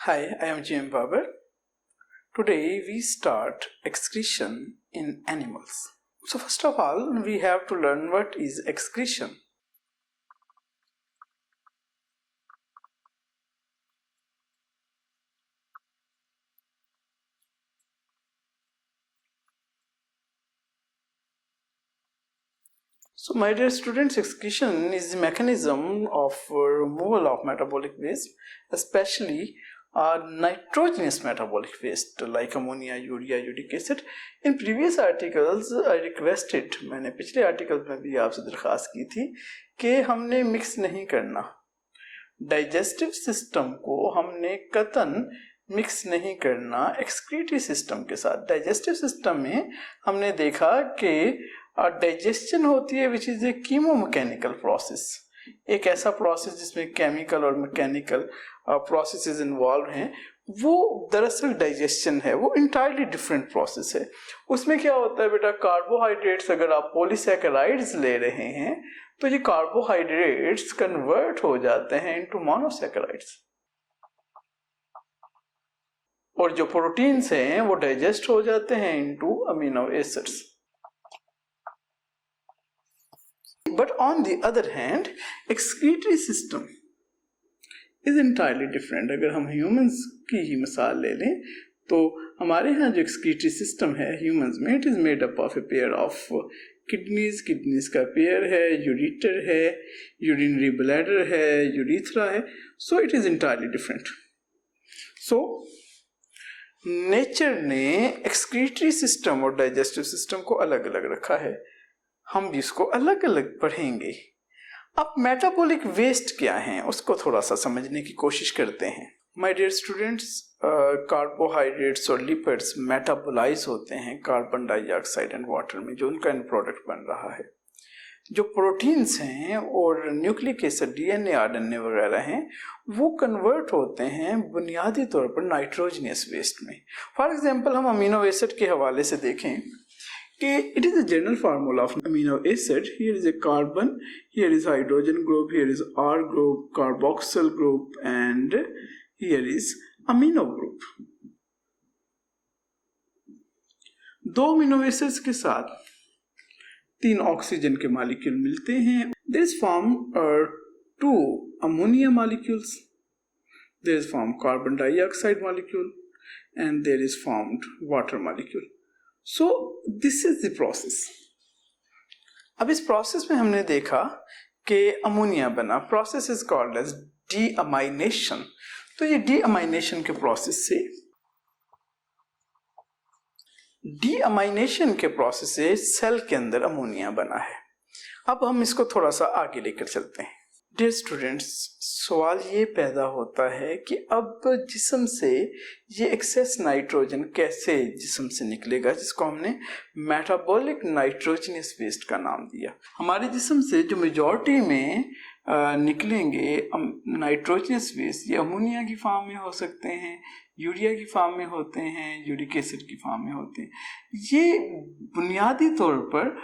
Hi, I am Jim Babar. Today we start excretion in animals. So first of all, we have to learn what is excretion. So my dear students, excretion is the mechanism of removal of metabolic waste, especially nitrogenous metabolic waste like ammonia, urea, uric acid. In previous articles, I requested, मैंने पिछले articles में भी आपसे दरख्वास्त की थी कि हमने मिक्स नहीं करना, डाइजेस्टिव सिस्टम को हमने कतन मिक्स नहीं करना एक्सक्रीटरी सिस्टम के साथ। डाइजेस्टिव सिस्टम में हमने देखा कि डाइजेशन होती है विच इज ए कीमोमैकेनिकल प्रोसेस, एक ऐसा प्रोसेस जिसमें केमिकल और मैकेनिकल प्रोसेसेस इन्वॉल्व हैं। वो दरअसल डाइजेशन है, वो इंटायरली डिफरेंट प्रोसेस है। उसमें क्या होता है बेटा, कार्बोहाइड्रेट्स, अगर आप पॉलीसैकेराइड्स ले रहे हैं तो ये कार्बोहाइड्रेट्स कन्वर्ट हो जाते हैं इनटू मोनोसैकेराइड्स, और जो प्रोटीन्स हैं वो डाइजेस्ट हो जाते हैं into amino acids. But on the other hand, excretory system is entirely different. अगर हम humans की ही मिसाल ले लें तो हमारे यहाँ जो excretory system है humans में, it is made up of a pair of kidneys का पेयर है, ureter है, urinary bladder है, urethra है, so it is entirely different. So nature ने excretory system और digestive system को अलग अलग रखा है, हम भी इसको अलग अलग पढ़ेंगे। अब मेटाबॉलिक वेस्ट क्या है उसको थोड़ा सा समझने की कोशिश करते हैं। माय डियर स्टूडेंट्स, कार्बोहाइड्रेट्स और लिपिड्स मेटाबोलाइज होते हैं कार्बन डाइऑक्साइड एंड वाटर में, जो उनका एंड प्रोडक्ट बन रहा है। जो प्रोटीन्स हैं और न्यूक्लिक एसिड, डीएनए, आरएनए वगैरह हैं, वो कन्वर्ट होते हैं बुनियादी तौर पर नाइट्रोजनियस वेस्ट में। फॉर एग्जांपल हम अमीनो एसिड के हवाले से देखें कि it is a general formula of amino acid. Here is a carbon, here is hydrogen group, here is R group, carboxyl group, and here is amino group. दो amino acids के साथ तीन oxygen के मॉलिक्यूल मिलते हैं। There is formed two ammonia molecules. There is formed carbon dioxide molecule, and there is formed water molecule. So this is the process. अब इस process में हमने देखा कि अमोनिया बना, प्रोसेस इज कॉल्ड एज डीअमाइनेशन। तो ये डीअमाइनेशन के प्रोसेस से सेल के अंदर अमोनिया बना है। अब हम इसको थोड़ा सा आगे लेकर चलते हैं। डियर स्टूडेंट्स, सवाल ये पैदा होता है कि अब जिस्म से ये एक्सेस नाइट्रोजन कैसे जिस्म से निकलेगा, जिसको हमने मेटाबॉलिक नाइट्रोजनस वेस्ट का नाम दिया। हमारे जिस्म से जो मेजॉरिटी में निकलेंगे नाइट्रोजनस वेस्ट, ये अमोनिया की फॉर्म में हो सकते हैं, यूरिया की फॉर्म में होते हैं, यूरिक एसिड की फॉर्म में होते हैं। ये बुनियादी तौर पर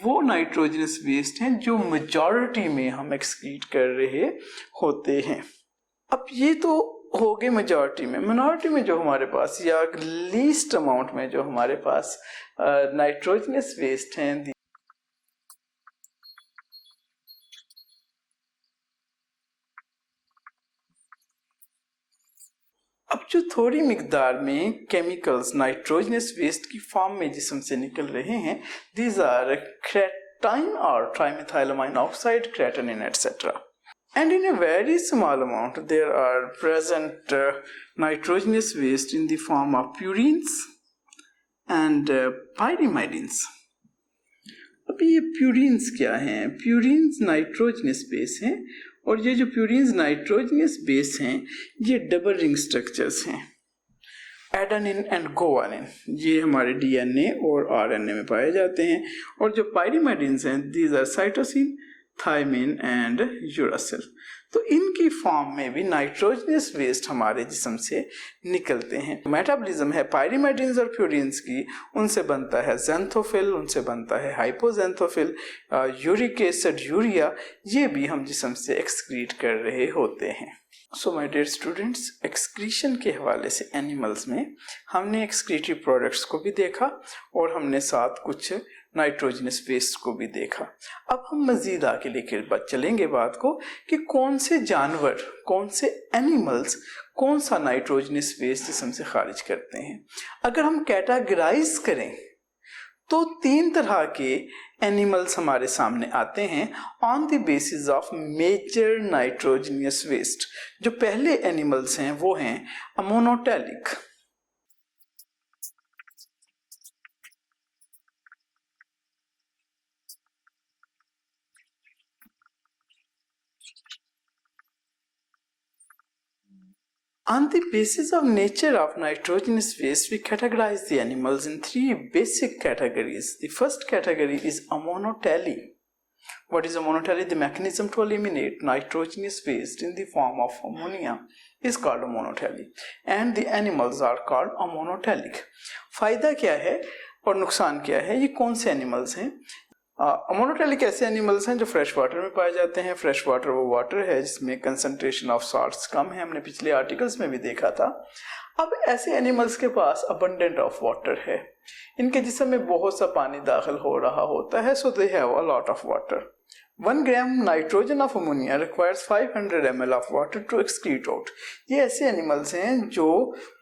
वो नाइट्रोजनस वेस्ट हैं जो मेजॉरिटी में हम एक्सक्रीट कर रहे होते हैं। अब ये तो हो गए मेजॉरिटी में। मिनॉरिटी में जो हमारे पास, या लीस्ट अमाउंट में जो हमारे पास नाइट्रोजनस वेस्ट हैं, अब जो थोड़ी मिकदार में केमिकल्स नाइट्रोजनस वेस्ट की फॉर्म में जिस्म से निकल रहे हैं, दीज आर क्रेटाइन और trimethylamine oxide, creatinine etcetera. And in a very small amount there are present nitrogenous waste in the form of purines and pyrimidines. अब ये प्यूरिन्स क्या हैं? प्यूरिन्स नाइट्रोजनस बेस हैं, और ये जो प्यूरिन्स नाइट्रोजनस बेस हैं ये डबल रिंग स्ट्रक्चर्स हैं, एडेनिन एंड गुआनिन। ये हमारे डीएनए और आरएनए में पाए जाते हैं। और जो पायरिमिडिन्स हैं, these are cytosine, thymine and uracil. तो इनकी फॉर्म में भी नाइट्रोजनियस वेस्ट हमारे जिस्म से निकलते हैं। मेटाबॉलिज्म है पायरिमिडिन्स और प्यूरिन्स की, उनसे बनता है ज़ैंथोफिल, उनसे बनता है हाइपोज़ैंथोफिल, यूरिक एसिड, यूरिया, ये भी हम जिस्म से एक्सक्रीट कर रहे होते हैं। So my dear students, excretion के हवाले से एनिमल्स में हमने एक्सक्रीटरी प्रोडक्ट्स को भी देखा और हमने साथ कुछ नाइट्रोजनस वेस्ट को भी देखा। अब हम मजीद आगे लेकर चलेंगे बात को कि कौन से जानवर, कौन से एनिमल्स कौन सा नाइट्रोजनस वेस्ट जिस्म से खारिज करते हैं। अगर हम कैटेगराइज करें तो 3 तरह के एनिमल्स हमारे सामने आते हैं on the basis of major nitrogenous waste. जो पहले एनिमल्स हैं वो हैं ammonotelic, On the basis of nature of nitrogenous waste, we categorize the animals in 3 basic categories. The first category is amonotely. What is amonotely? The mechanism to eliminate nitrogenous waste in the form of ammonia is called amonotely, and the animals are called amonotelic. फायदा क्या है और नुकसान क्या है? ये कौन से एनिमल्स हैं? अमोनोटेलिक ऐसे एनिमल्स हैं जो फ्रेश वाटर में पाए जाते हैं। फ्रेश वाटर वो वाटर है जिसमें कंसंट्रेशन ऑफ साल्ट्स कम है, हमने पिछले आर्टिकल्स में भी देखा था। अब ऐसे एनिमल्स के पास अबंडेंट ऑफ वाटर है, इनके जिस्म में बहुत सा पानी दाखिल हो रहा होता है, so they have a lot of water. 1 gram nitrogen of ammonia requires 500 ml of water to excrete out. ये ऐसे एनिमल्स हैं जो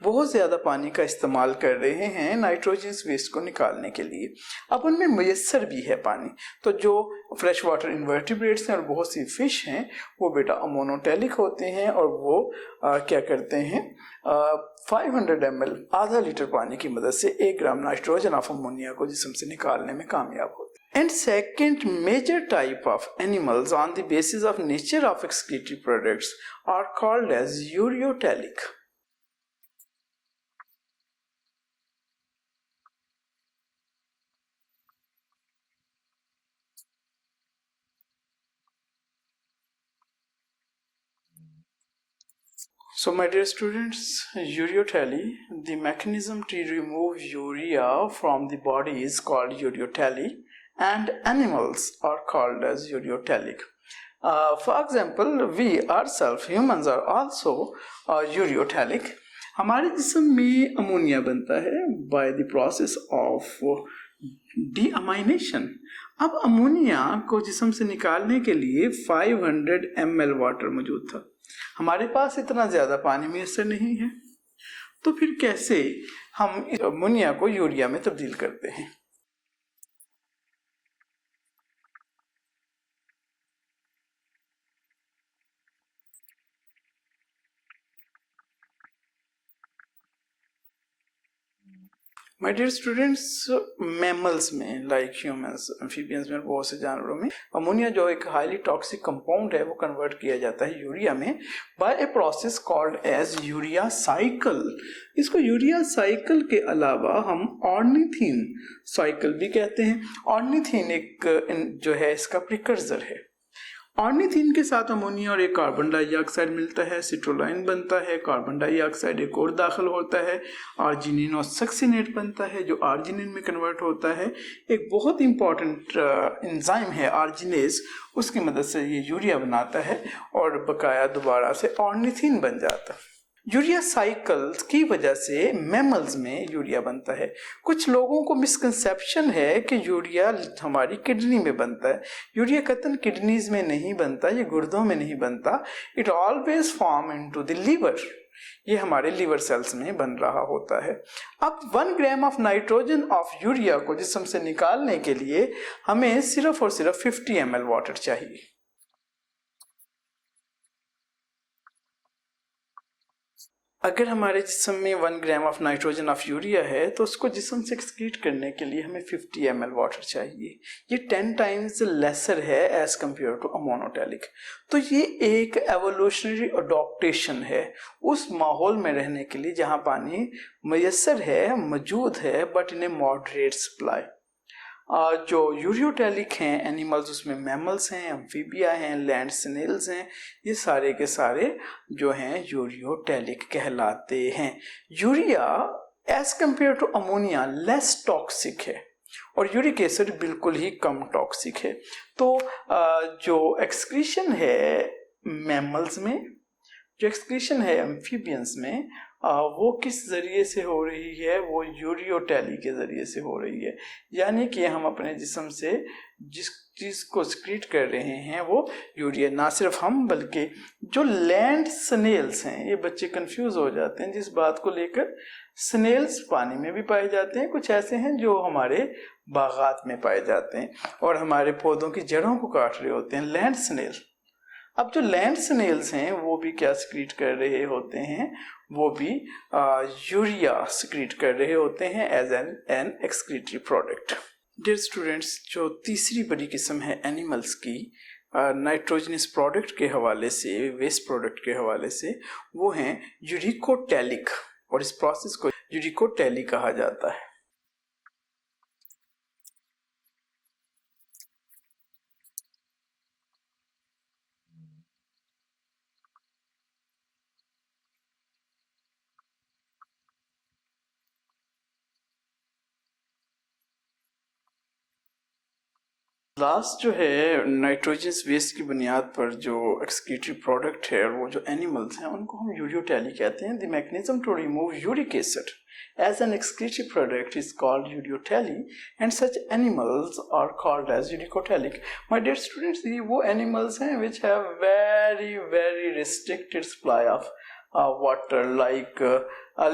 बहुत ज़्यादा पानी का इस्तेमाल कर रहे हैं नाइट्रोजनस वेस्ट को निकालने के लिए। अब उनमें मुयस्सर भी है पानी, तो जो फ्रेश वाटर इन्वर्टिब्रेट्स हैं और बहुत सी फिश हैं वो बेटा अमोनोटेलिक होते हैं और वो क्या करते हैं 500 ml आधा लीटर पानी की मदद से 1 ग्राम नाइट्रोजन ऑफ अमोनिया को जिस्म से निकालने में कामयाब होते हैं। And second major type of animals on the basis of nature of excretory products are called as ureotelic. So my dear students, ureotely, the mechanism to remove urea from the body is called ureotely, and animals are called as ureotelic. For example, we ourselves, humans are also ureotelic. हमारे जिस्म में ammonia बनता है by the process of deamination. अब ammonia को जिस्म से निकालने के लिए 500 ml वाटर मौजूद था। हमारे पास इतना ज़्यादा पानी मैसर नहीं है, तो फिर कैसे हम अमोनिया को यूरिया में तब्दील करते हैं? माय डियर स्टूडेंट्स, मैमल्स में लाइक ह्यूमंस, एम्फीबियंस में, बहुत से जानवरों में अमोनिया जो एक हाईली टॉक्सिक कंपाउंड है वो कन्वर्ट किया जाता है यूरिया में by a process called as urea cycle. इसको यूरिया साइकिल के अलावा हम ऑर्निथीन साइकिल भी कहते हैं। ऑर्निथीन एक जो है इसका प्रिकर्सर है। ऑर्निथीन के साथ अमोनिया और एक कार्बन डाइऑक्साइड मिलता है, सिट्रोलाइन बनता है, कार्बन डाइऑक्साइड एक और दाखिल होता है, आर्जिनिन और सक्सिनेट बनता है जो आर्जिनिन में कन्वर्ट होता है। एक बहुत इंपॉर्टेंट एंजाइम है आर्जिनेज, उसकी मदद से ये यूरिया बनाता है और बकाया दोबारा से ऑर्निथीन बन जाता है। यूरिया साइकिल की वजह से मैमल्स में यूरिया बनता है। कुछ लोगों को मिसकंसेप्शन है कि यूरिया हमारी किडनी में बनता है। यूरिया कतन किडनीज में नहीं बनता, ये गुर्दों में नहीं बनता, it always form into the liver. ये हमारे लीवर सेल्स में बन रहा होता है। अब 1 gram of nitrogen of urea को जिस्म से निकालने के लिए हमें सिर्फ और सिर्फ 50 ml वाटर चाहिए। अगर हमारे जिस्म में 1 gram of nitrogen of urea है तो उसको जिस्म से एक्सक्रीट करने के लिए हमें 50 ml वाटर चाहिए। ये 10 टाइम्स लेसर है एज कंपेयर टू अमोनोटेलिक। तो ये एक एवोल्यूशनरी अडॉप्टेशन है उस माहौल में रहने के लिए जहाँ पानी मैसर है, मौजूद है, but in A moderate supply. जो यूरियोटैलिक हैं एनिमल्स, उसमें मैमल्स हैं, एम्फीबिया हैं, लैंड स्नेल्स हैं, ये सारे के सारे जो हैं यूरियोटैलिक कहलाते हैं। Urea as compare to ammonia less toxic है और यूरिक एसिड बिल्कुल ही कम टॉक्सिक है। तो जो एक्सक्रीशन है मैमल्स में, जो एक्सक्रीशन है एम्फीबियंस में, वो किस जरिए से हो रही है, वो यूरियोटैली के जरिए से हो रही है। यानी कि हम अपने जिस्म से जिस चीज को एक्सक्रीट कर रहे हैं वो यूरिया, ना सिर्फ हम बल्कि जो लैंड स्नेल्स हैं, ये बच्चे कंफ्यूज हो जाते हैं जिस बात को लेकर। स्नेल्स पानी में भी पाए जाते हैं, कुछ ऐसे हैं जो हमारे बागात में पाए जाते हैं और हमारे पौधों की जड़ों को काट रहे होते हैं, लैंड स्नेल। अब जो लैंड स्नेल्स हैं वो भी क्या सिक्रीट कर रहे होते हैं, वो भी यूरिया सिक्रीट कर रहे होते हैं as an excretory product. Dear students, जो तीसरी बड़ी किस्म है एनिमल्स की नाइट्रोजनस प्रोडक्ट के हवाले से, वेस्ट प्रोडक्ट के हवाले से, वो हैं यूरिकोटैलिक, और इस प्रोसेस को यूरिकोटैली कहा जाता है। लास्ट जो है नाइट्रोजनस वेस्ट की बुनियाद पर जो एक्सक्रीटरी प्रोडक्ट है और वो जो एनिमल्स हैं उनको हम यूरियोटैली कहते हैं। The mechanism to remove uric acid as an excretory product is called uriotally and such animals are called as uricotellic. My dear students, ये वो animals हैं which have very restricted supply of water like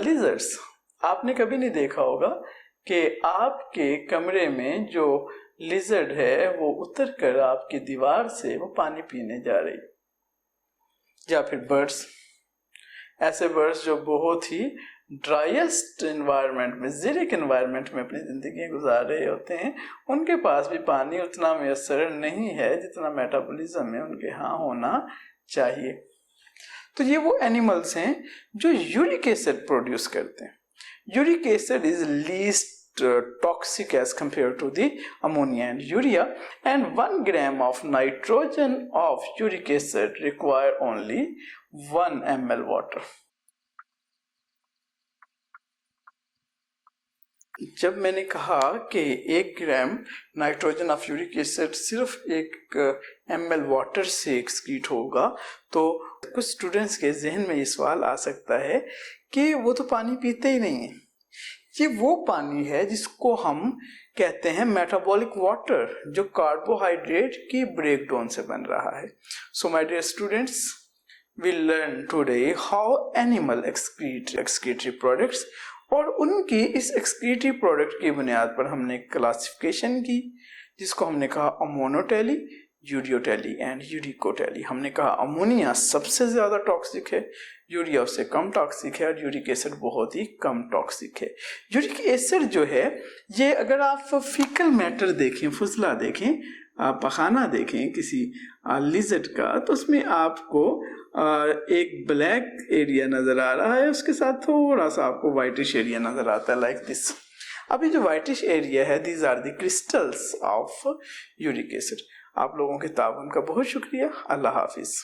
lizards. आपने कभी नहीं देखा होगा कि आपके कमरे में जो लिजर्ड है वो उतर कर आपकी दीवार से वो पानी पीने जा रही, या फिर बर्ड्स, ऐसे बर्ड्स जो बहुत ही ड्राइएस्ट इन्वायरमेंट में, ज़ेरिक इन्वायरमेंट में अपनी ज़िंदगी गुजार रहे होते हैं, उनके पास भी पानी उतना मैसर नहीं है जितना मेटाबॉलिज्म में उनके यहाँ होना चाहिए। तो ये वो एनिमल्स हैं जो यूरिक एसिड प्रोड्यूस करते हैं। Uric acid is least toxic as compared to the ammonia and urea, and 1 gram of nitrogen of uric acid require only 1 ml water. जब मैंने कहा कि 1 gram nitrogen of uric acid सिर्फ 1 ml water से excrete होगा, तो कुछ students के जहन में ये सवाल आ सकता है कि वो तो पानी पीते ही नहीं है। ये वो पानी है जिसको हम कहते हैं मेटाबॉलिक वाटर, जो कार्बोहाइड्रेट की ब्रेकडाउन से बन रहा है। So my dear students, we learn today how animal excrete excretory products, और उनकी इस एक्सक्रीटरी प्रोडक्ट की बुनियाद पर हमने क्लासिफिकेशन की, जिसको हमने कहा अमोनोटैली, यूरियोटैली एंड यूरिकोटैली। हमने कहा अमोनिया सबसे ज्यादा टॉक्सिक है, यूरिया उससे कम टॉक्सिक है और यूरिक एसिड बहुत ही कम टॉक्सिक है। यूरिक एसिड जो है ये, अगर आप फीकल मैटर देखें, फुजला देखें, पखाना देखें किसी लिजर्ड का, तो उसमें आपको एक ब्लैक एरिया नजर आ रहा है, उसके साथ थोड़ा सा आपको वाइटिश एरिया नजर आता है, लाइक दिस। अभी जो वाइटिश एरिया है, these are the crystals of uric acid. आप लोगों के ताउन का बहुत शुक्रिया। अल्लाह हाफिज।